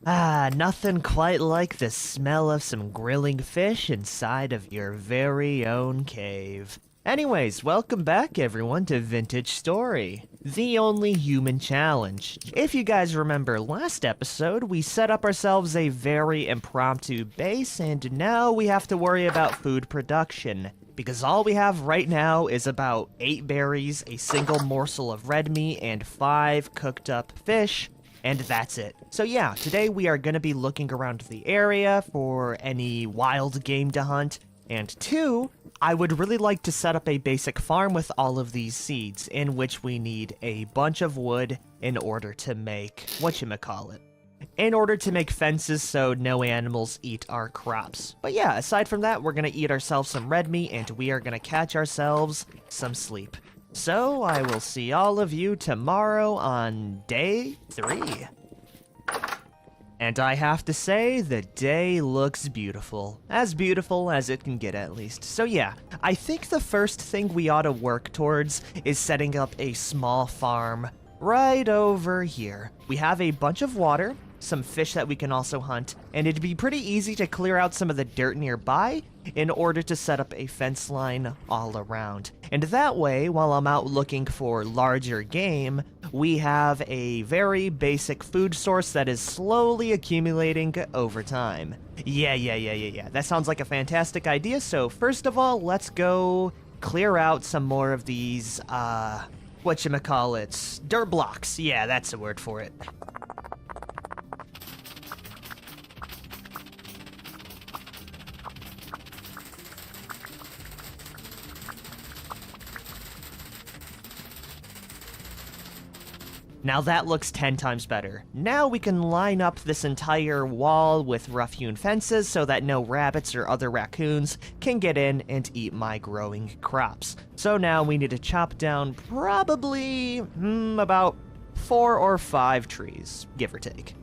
Nothing quite like the smell of some grilling fish inside of your very own cave. Anyways, welcome back everyone to Vintage Story, the only human challenge. If you guys remember last episode, we set up ourselves a very impromptu base, and now we have to worry about food production. Because all we have right now is about 8 berries, a single morsel of red meat, and 5 cooked up fish. And that's it. So yeah, today we are going to be looking around the area for any wild game to hunt. And 2, I would really like to set up a basic farm with all of these seeds, in which we need a bunch of wood in order to make, in order to make fences so no animals eat our crops. But yeah, aside from that, we're going to eat ourselves some red meat, and we are going to catch ourselves some sleep. So, I will see all of you tomorrow on day 3. And I have to say, the day looks beautiful as it can get at least. So yeah, I think the first thing we ought to work towards is setting up a small farm right over here. We have a bunch of water, some fish that we can also hunt, and it'd be pretty easy to clear out some of the dirt nearby in order to set up a fence line all around. And that way, while I'm out looking for larger game, we have a very basic food source that is slowly accumulating over time. Yeah. That sounds like a fantastic idea. So first of all, let's go clear out some more of these, dirt blocks. Yeah, that's the word for it. Now that looks 10 times better. Now we can line up this entire wall with rough-hewn fences so that no rabbits or other raccoons can get in and eat my growing crops. So now we need to chop down probably about 4 or 5 trees, give or take.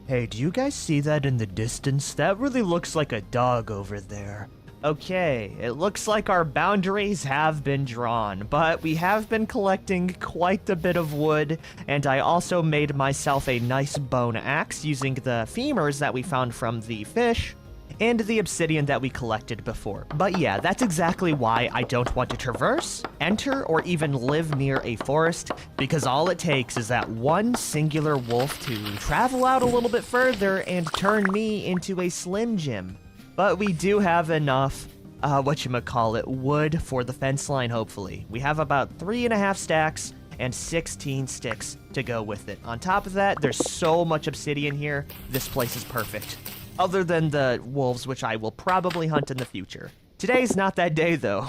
Hey, do you guys see that in the distance? That really looks like a dog over there. Okay, it looks like our boundaries have been drawn, but we have been collecting quite a bit of wood, and I also made myself a nice bone axe using the femurs that we found from the fish and the obsidian that we collected before. But yeah, that's exactly why I don't want to traverse, enter, or even live near a forest, because all it takes is that one singular wolf to travel out a little bit further and turn me into a Slim Jim. But we do have enough, wood for the fence line, hopefully. We have about 3.5 stacks and 16 sticks to go with it. On top of that, there's so much obsidian here, this place is perfect. Other than the wolves, which I will probably hunt in the future. Today's not that day, though.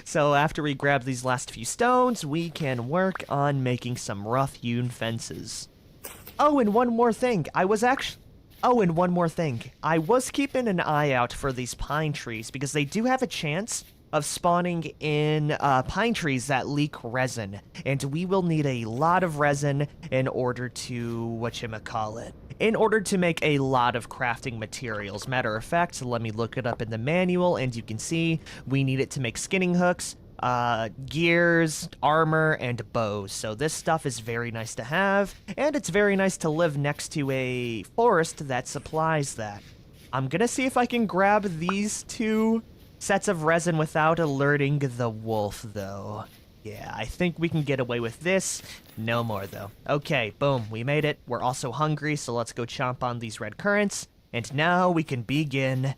So after we grab these last few stones, we can work on making some rough-hewn fences. Oh, and one more thing. I was keeping an eye out for these pine trees because they do have a chance of spawning in pine trees that leak resin, and we will need a lot of resin in order to, in order to make a lot of crafting materials. Matter of fact, let me look it up in the manual, and you can see we need it to make skinning hooks, gears, armor, and bows. So this stuff is very nice to have, and it's very nice to live next to a forest that supplies that. I'm gonna see if I can grab these 2 sets of resin without alerting the wolf, though. Yeah, I think we can get away with this. No more, though. Okay, boom, we made it. We're also hungry, so let's go chomp on these red currants. And now we can begin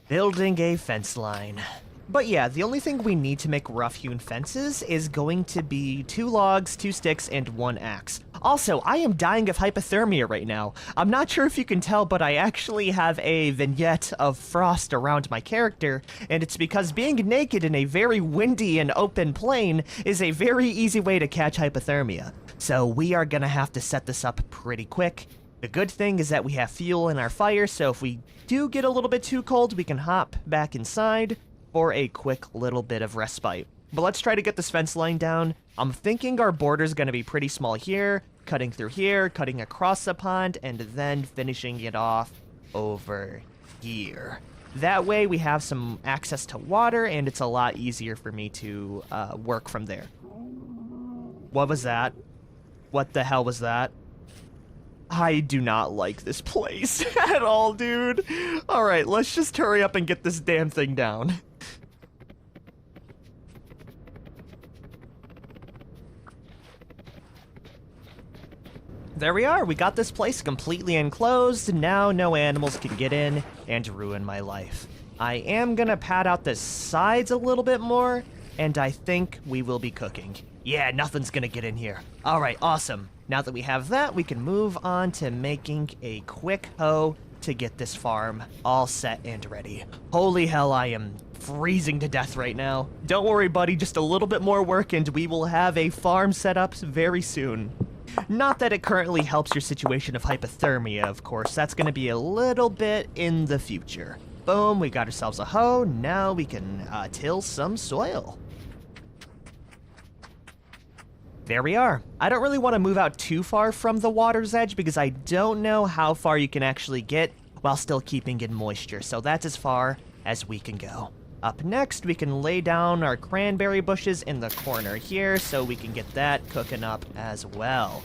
building a fence line. But yeah, the only thing we need to make rough-hewn fences is going to be 2 logs, 2 sticks, and 1 axe. Also, I am dying of hypothermia right now. I'm not sure if you can tell, but I actually have a vignette of frost around my character, and it's because being naked in a very windy and open plain is a very easy way to catch hypothermia. So we are gonna have to set this up pretty quick. The good thing is that we have fuel in our fire, so if we do get a little bit too cold, we can hop back inside for a quick little bit of respite. But let's try to get this fence line down. I'm thinking our border's gonna be pretty small here, cutting through here, cutting across the pond, and then finishing it off over here. That way we have some access to water, and it's a lot easier for me to work from there. What was that? What the hell was that? I do not like this place at all, dude. Alright, let's just hurry up and get this damn thing down. There we are, we got this place completely enclosed. Now no animals can get in and ruin my life. I am gonna pad out the sides a little bit more, and I think we will be cooking. Yeah, nothing's gonna get in here. Alright, awesome. Now that we have that, we can move on to making a quick hoe to get this farm all set and ready. Holy hell, I am freezing to death right now. Don't worry, buddy, just a little bit more work and we will have a farm set up very soon. Not that it currently helps your situation of hypothermia, of course. That's going to be a little bit in the future. Boom, we got ourselves a hoe. Now we can till some soil. There we are. I don't really want to move out too far from the water's edge because I don't know how far you can actually get while still keeping in moisture. So that's as far as we can go. Up next, we can lay down our cranberry bushes in the corner here so we can get that cooking up as well.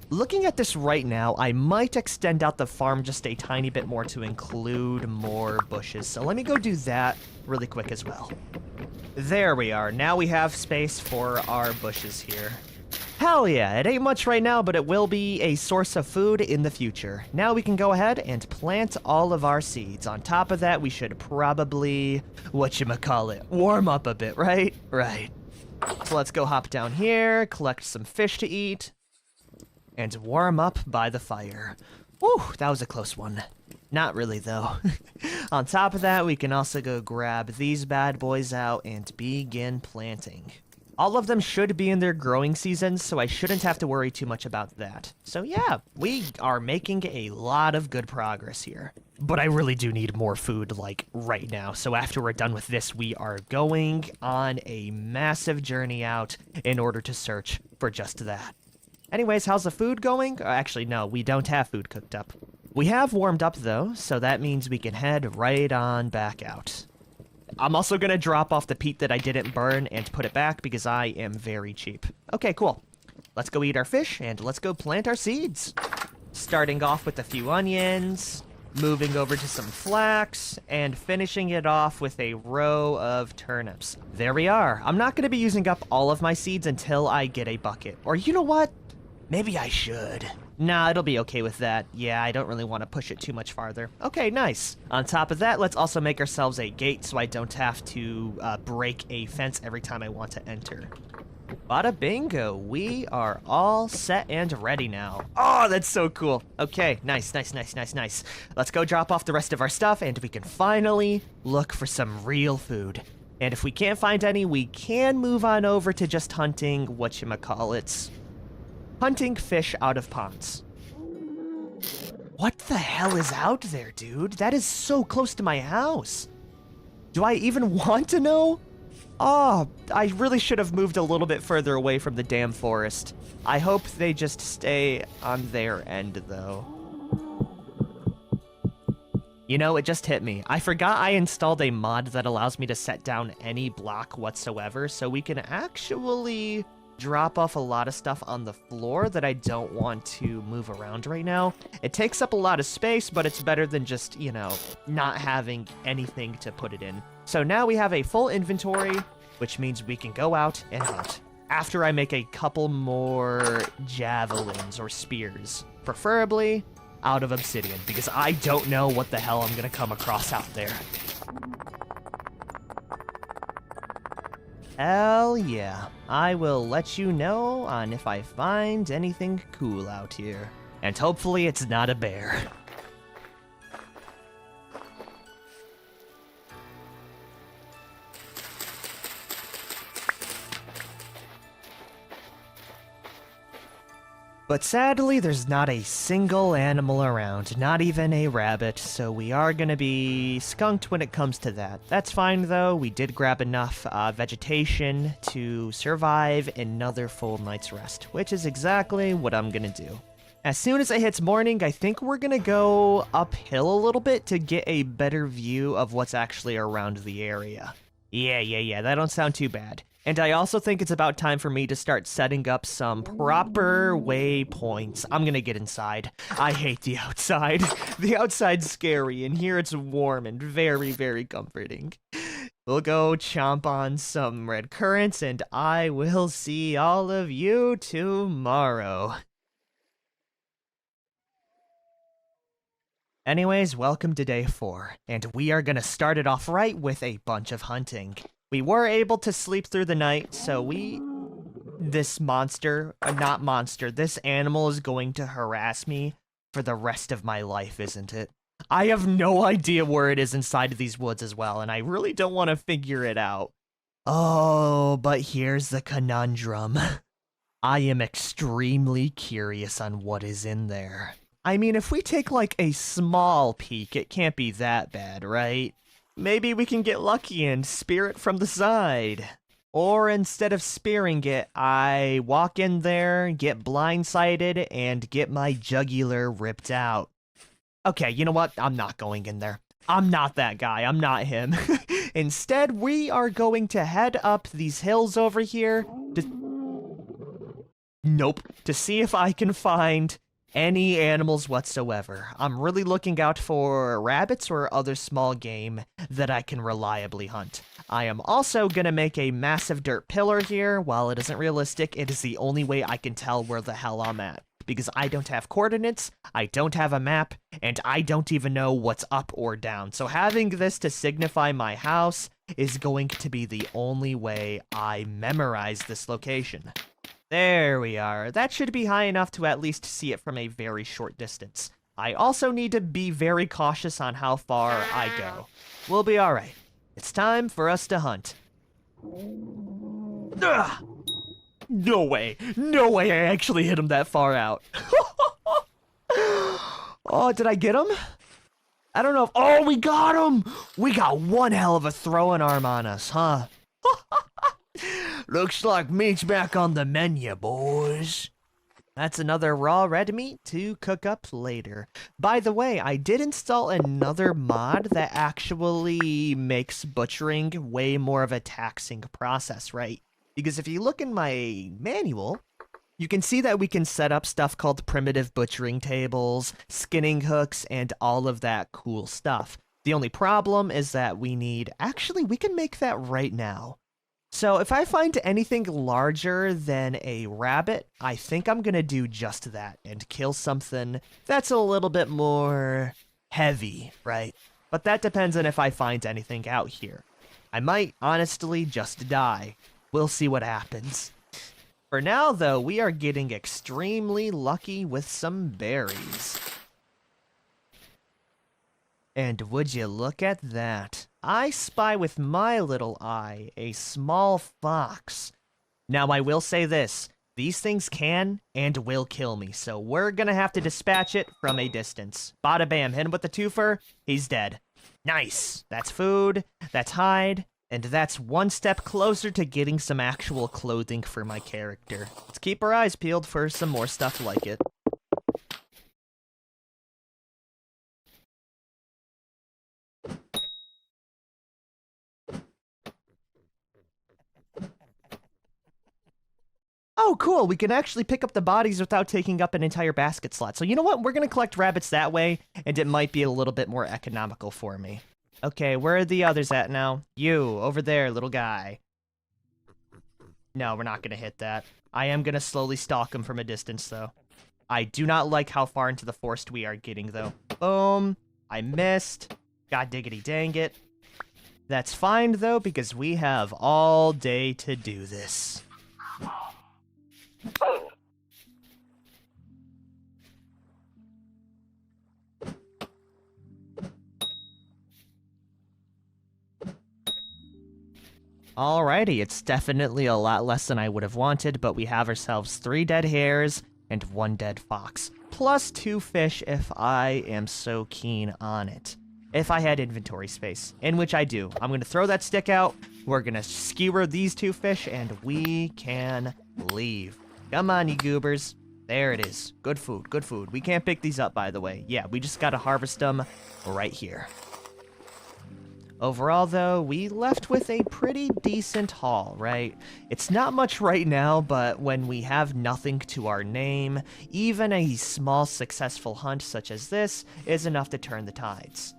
Looking at this right now, I might extend out the farm just a tiny bit more to include more bushes. So let me go do that really quick as well. There we are. Now we have space for our bushes here. Hell yeah, it ain't much right now, but it will be a source of food in the future. Now we can go ahead and plant all of our seeds. On top of that, we should probably, warm up a bit, right? Right. So let's go hop down here, collect some fish to eat, and warm up by the fire. Whew, that was a close one. Not really, though. On top of that, we can also go grab these bad boys out and begin planting. All of them should be in their growing seasons, so I shouldn't have to worry too much about that. So yeah, we are making a lot of good progress here. But I really do need more food, like, right now. So after we're done with this, we are going on a massive journey out in order to search for just that. Anyways, how's the food going? Actually, no, we don't have food cooked up. We have warmed up, though, so that means we can head right on back out. I'm also going to drop off the peat that I didn't burn and put it back because I am very cheap. Okay, cool. Let's go eat our fish and let's go plant our seeds. Starting off with a few onions, moving over to some flax, and finishing it off with a row of turnips. There we are. I'm not going to be using up all of my seeds until I get a bucket. Or you know what? Maybe I should. Nah, it'll be okay with that. Yeah, I don't really want to push it too much farther. Okay, nice. On top of that, let's also make ourselves a gate so I don't have to break a fence every time I want to enter. Bada bingo, we are all set and ready now. Oh, that's so cool. Okay, nice. Let's go drop off the rest of our stuff and we can finally look for some real food. And if we can't find any, we can move on over to just hunting whatchamacallits. Hunting fish out of ponds. What the hell is out there, dude? That is so close to my house. Do I even want to know? Oh, I really should have moved a little bit further away from the damn forest. I hope they just stay on their end, though. You know, it just hit me. I forgot I installed a mod that allows me to set down any block whatsoever, so we can actually drop off a lot of stuff on the floor that I don't want to move around right now. It takes up a lot of space, but it's better than just, you know, not having anything to put it in. So now we have a full inventory, which means we can go out and hunt. After I make a couple more javelins or spears, preferably out of obsidian, because I don't know what the hell I'm gonna come across out there. Hell yeah. I will let you know on if I find anything cool out here. And hopefully it's not a bear. But sadly, there's not a single animal around, not even a rabbit, so we are gonna be skunked when it comes to that. That's fine though, we did grab enough vegetation to survive another full night's rest, which is exactly what I'm gonna do. As soon as it hits morning, I think we're gonna go uphill a little bit to get a better view of what's actually around the area. Yeah, that don't sound too bad. And I also think it's about time for me to start setting up some proper waypoints. I'm gonna get inside. I hate the outside. The outside's scary, and here it's warm and very, very comforting. We'll go chomp on some red currants, and I will see all of you tomorrow. Anyways, welcome to day 4, and we are gonna start it off right with a bunch of hunting. We were able to sleep through the night, so this animal is going to harass me for the rest of my life, isn't it? I have no idea where it is inside of these woods as well, and I really don't want to figure it out. Oh, but here's the conundrum. I am extremely curious on what is in there. I mean, if we take like a small peek, it can't be that bad, right? Maybe we can get lucky and spear it from the side. Or instead of spearing it, I walk in there, get blindsided, and get my jugular ripped out. Okay, you know what? I'm not going in there. I'm not that guy. I'm not him. Instead, we are going to head up these hills over here to see if I can find any animals whatsoever. I'm really looking out for rabbits or other small game that I can reliably hunt. I am also gonna make a massive dirt pillar here. While it isn't realistic, it is the only way I can tell where the hell I'm at. Because I don't have coordinates, I don't have a map, and I don't even know what's up or down. So having this to signify my house is going to be the only way I memorize this location. There we are. That should be high enough to at least see it from a very short distance. I also need to be very cautious on how far I go. We'll be alright. It's time for us to hunt. Ugh! No way I actually hit him that far out. Oh, did I get him? I don't know if... Oh, we got him! We got one hell of a throwing arm on us, huh? Looks like meat's back on the menu, boys. That's another raw red meat to cook up later. By the way, I did install another mod that actually makes butchering way more of a taxing process, right? Because if you look in my manual, you can see that we can set up stuff called primitive butchering tables, skinning hooks, and all of that cool stuff. The only problem is that we can make that right now. So if I find anything larger than a rabbit, I think I'm gonna do just that and kill something that's a little bit more heavy, right? But that depends on if I find anything out here. I might honestly just die. We'll see what happens. For now, though, we are getting extremely lucky with some berries. And would you look at that? I spy with my little eye a small fox. Now, I will say this. These things can and will kill me, so we're gonna have to dispatch it from a distance. Bada bam, hit him with the twofer, he's dead. Nice. That's food, that's hide, and that's one step closer to getting some actual clothing for my character. Let's keep our eyes peeled for some more stuff like it. Oh, cool, we can actually pick up the bodies without taking up an entire basket slot. So you know what, we're gonna collect rabbits that way, and it might be a little bit more economical for me. Okay, where are the others at now? You, over there, little guy. No, we're not gonna hit that. I am gonna slowly stalk him from a distance, though. I do not like how far into the forest we are getting, though. Boom. I missed. God diggity dang it. That's fine, though, because we have all day to do this. Alrighty, it's definitely a lot less than I would have wanted, but we have ourselves 3 dead hares, and 1 dead fox, plus 2 fish if I am so keen on it. If I had inventory space, in which I do. I'm gonna throw that stick out, we're gonna skewer these 2 fish, and we can leave. Come on, you goobers. There it is. Good food, good food. We can't pick these up, by the way. Yeah, we just gotta harvest them right here. Overall, though, we left with a pretty decent haul, right? It's not much right now, but when we have nothing to our name, even a small successful hunt such as this is enough to turn the tides.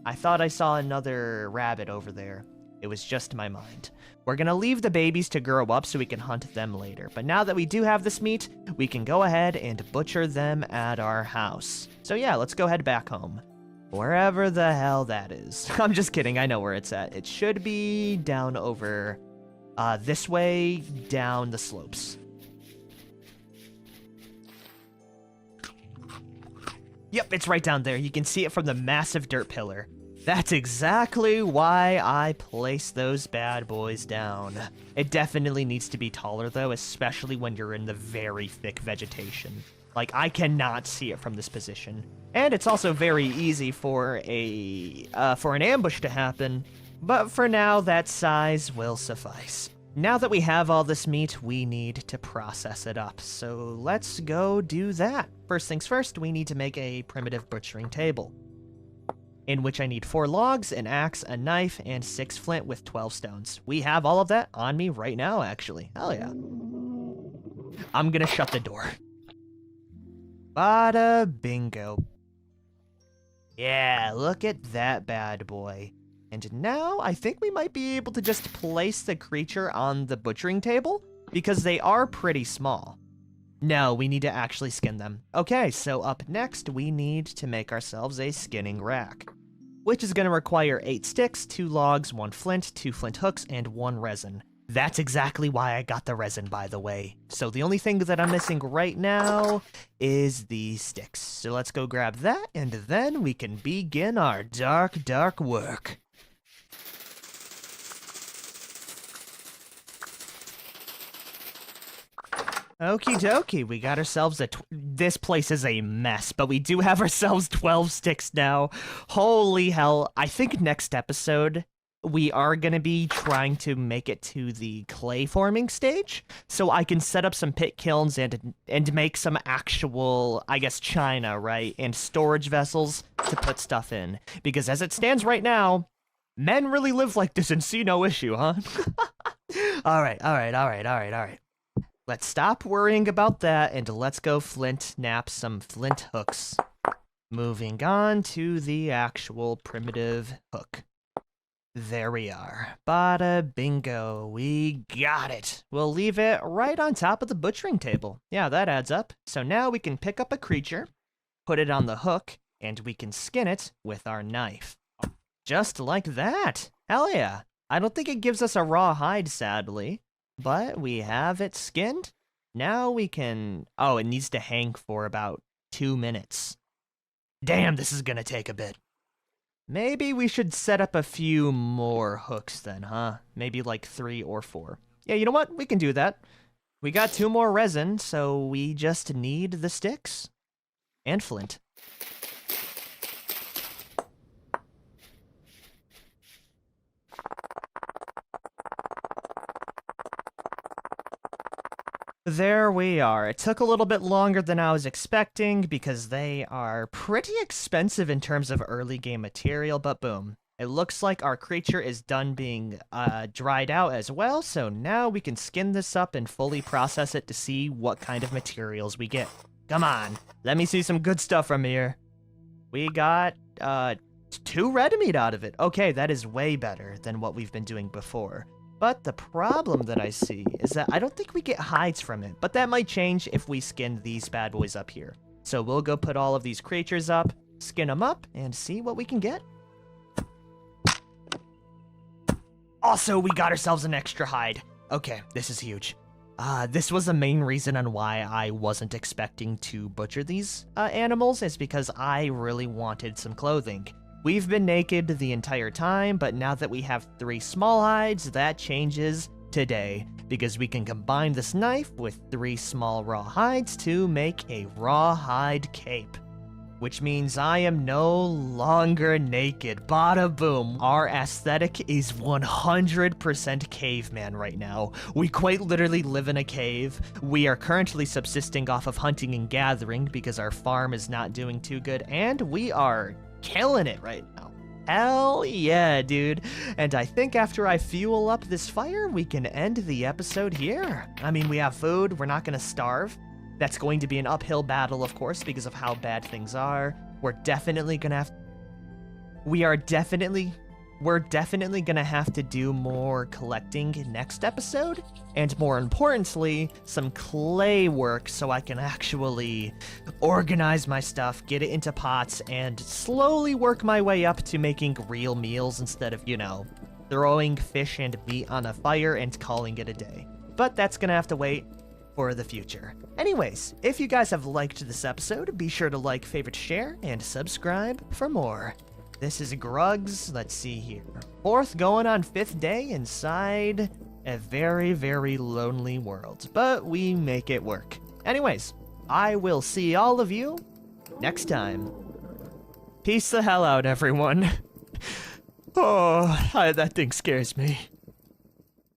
I thought I saw another rabbit over there. It was just my mind. We're gonna leave the babies to grow up so we can hunt them later, but now that we do have this meat, we can go ahead and butcher them at our house. So yeah, let's go head back home. Wherever the hell that is. I'm just kidding, I know where it's at. It should be down over this way, down the slopes. Yep, it's right down there. You can see it from the massive dirt pillar. That's exactly why I placed those bad boys down. It definitely needs to be taller though, especially when you're in the very thick vegetation. Like, I cannot see it from this position. And it's also very easy for an ambush to happen, but for now, that size will suffice. Now that we have all this meat, we need to process it up, so let's go do that. First things first, we need to make a primitive butchering table, in which I need 4 logs, an axe, a knife, and 6 flint with 12 stones. We have all of that on me right now, actually. Hell yeah. I'm gonna shut the door. Bada bingo. Yeah, look at that bad boy. And now I think we might be able to just place the creature on the butchering table, because they are pretty small. No, we need to actually skin them. Okay, so up next we need to make ourselves a skinning rack, which is going to require 8 sticks, 2 logs, 1 flint, 2 flint hooks, and 1 resin. That's exactly why I got the resin, by the way. So the only thing that I'm missing right now is the sticks. So let's go grab that, and then we can begin our dark, dark work. Okie dokie, we got ourselves this place is a mess, but we do have ourselves 12 sticks now. Holy hell, I think next episode we are going to be trying to make it to the clay forming stage, so I can set up some pit kilns and make some actual, I guess, china, right, and storage vessels to put stuff in. Because as it stands right now, men really live like this and see no issue, huh? Alright. Let's stop worrying about that, and let's go nap some flint hooks. Moving on to the actual primitive hook. There we are. Bada bingo, we got it. We'll leave it right on top of the butchering table. Yeah, that adds up. So now we can pick up a creature, put it on the hook, and we can skin it with our knife. Just like that. Hell yeah. I don't think it gives us a raw hide, sadly. But we have it skinned. Now we can... Oh, it needs to hang for about 2 minutes. Damn, this is gonna take a bit. Maybe we should set up a few more hooks then, huh? Maybe like 3 or 4. Yeah, you know what? We can do that. We got 2 more resin, so we just need the sticks. And flint. There we are. It took a little bit longer than I was expecting because they are pretty expensive in terms of early game material, but boom. It looks like our creature is done being dried out as well, so now we can skin this up and fully process it to see what kind of materials we get. Come on, let me see some good stuff from here. We got 2 red meat out of it. Okay, that is way better than what we've been doing before. But the problem that I see is that I don't think we get hides from it, but that might change if we skin these bad boys up here. So we'll go put all of these creatures up, skin them up, and see what we can get. Also, we got ourselves an extra hide. Okay, this is huge. This was the main reason on why I wasn't expecting to butcher these animals, is because I really wanted some clothing. We've been naked the entire time, but now that we have 3 small hides, that changes today, because we can combine this knife with 3 small raw hides to make a rawhide cape. Which means I am no longer naked. Bada boom. Our aesthetic is 100% caveman right now. We quite literally live in a cave. We are currently subsisting off of hunting and gathering because our farm is not doing too good, and we are killing it right now. Hell yeah, dude. And I think after I fuel up this fire, we can end the episode here. I mean, we have food. We're not gonna starve. That's going to be an uphill battle, of course, because of how bad things are. We're definitely gonna have to do more collecting next episode, and more importantly, some clay work so I can actually organize my stuff, get it into pots, and slowly work my way up to making real meals instead of, throwing fish and meat on a fire and calling it a day. But that's gonna have to wait for the future. Anyways, if you guys have liked this episode, be sure to like, favorite, share, and subscribe for more. This is Grugs, let's see here. 4th going on 5th day inside a very, very lonely world, but we make it work. Anyways, I will see all of you next time. Peace the hell out, everyone. Oh, that thing scares me.